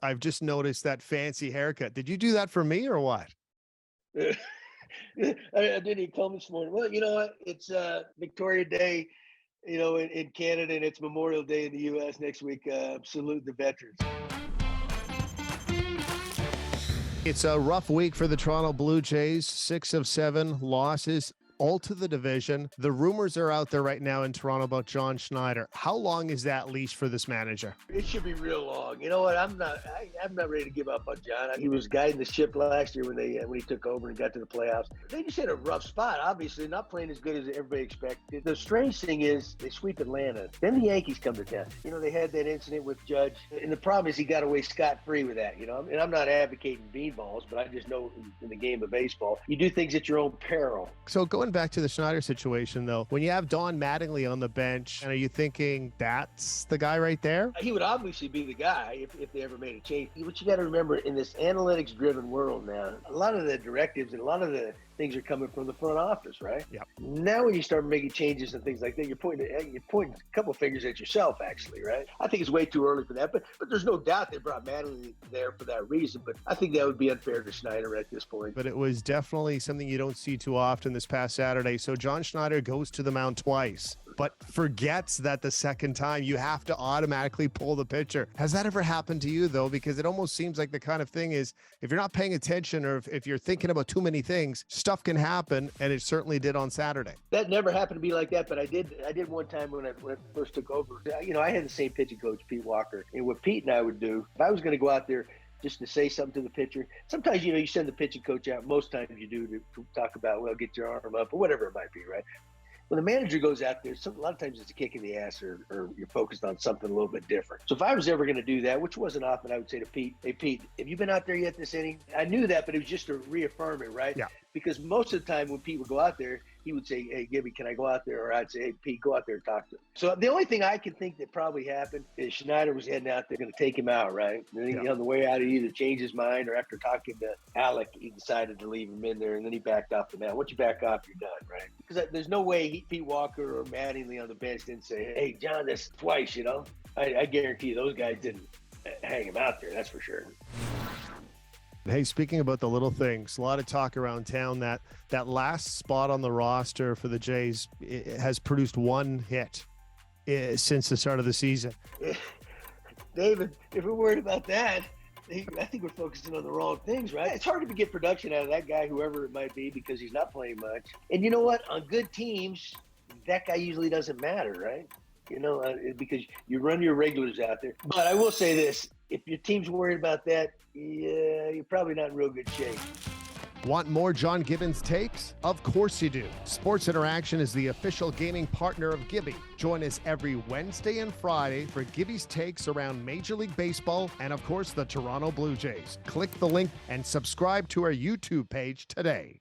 I've just noticed that fancy haircut. Did you do that for me or what? I didn't even come this morning. Well, you know what? It's Victoria Day, in Canada, and it's Memorial Day in the U.S. next week. Salute the veterans. It's a rough week for the Toronto Blue Jays. 6 of 7 losses, all to the division. The rumors are out there right now in Toronto about John Schneider. How long is that leash for this manager? It should be real long. You know what? I'm not ready to give up on John. He was guiding the ship last year when he took over and got to the playoffs. They just hit a rough spot. Obviously, not playing as good as everybody expected. The strange thing is they sweep Atlanta. Then the Yankees come to town. They had that incident with Judge, and the problem is he got away scot-free with that. And I'm not advocating beanballs, but I just know in the game of baseball, you do things at your own peril. So going back to the Schneider situation, though, when you have Don Mattingly on the bench, and are you thinking that's the guy right there? He would obviously be the guy if they ever made a change. What you got to remember in this analytics-driven world now, a lot of the directives and a lot of the things are coming from the front office, right? Yeah. Now when you start making changes and things like that, you're pointing a couple fingers at yourself, actually, right? I think it's way too early for that, but there's no doubt they brought Mattingly there for that reason. But I think that would be unfair to Schneider at this point. But it was definitely something you don't see too often this past Saturday. So John Schneider goes to the mound twice, but forgets that the second time you have to automatically pull the pitcher. Has that ever happened to you, though? Because it almost seems like the kind of thing is, if you're not paying attention or if you're thinking about too many things, stuff can happen, and it certainly did on Saturday. That never happened to be like that, but I did one time when I first took over. I had the same pitching coach, Pete Walker, and what Pete and I would do, if I was going to go out there just to say something to the pitcher, sometimes, you send the pitching coach out. Most times you do to talk about, well, get your arm up or whatever it might be, right? When the manager goes out there, a lot of times it's a kick in the ass or you're focused on something a little bit different. So if I was ever going to do that, which wasn't often, I would say to Pete, hey, Pete, have you been out there yet this inning? I knew that, but it was just to reaffirm it, right? Yeah. Because most of the time when Pete would go out there, he would say, hey, Gibby, can I go out there? Or I'd say, hey, Pete, go out there and talk to him. So the only thing I can think that probably happened is Schneider was heading out there going to take him out, right? And then on the way out, he either changed his mind or after talking to Alec, he decided to leave him in there, and then he backed off the mound. Once you back off, you're done, right? Because there's no way Pete Walker or Mattingly on the bench didn't say, hey, John, that's twice, I guarantee you those guys didn't hang him out there, that's for sure. Hey, speaking about the little things, a lot of talk around town that last spot on the roster for the Jays has produced one hit since the start of the season. David, if we're worried about that, I think we're focusing on the wrong things, right? It's hard to get production out of that guy, whoever it might be, because he's not playing much. And you know what? On good teams, that guy usually doesn't matter, right? Because you run your regulars out there. But I will say this, if your team's worried about that, yeah, you're probably not in real good shape. Want more John Gibbons takes? Of course you do. Sports Interaction is the official gaming partner of Gibby. Join us every Wednesday and Friday for Gibby's takes around Major League Baseball and, of course, the Toronto Blue Jays. Click the link and subscribe to our YouTube page today.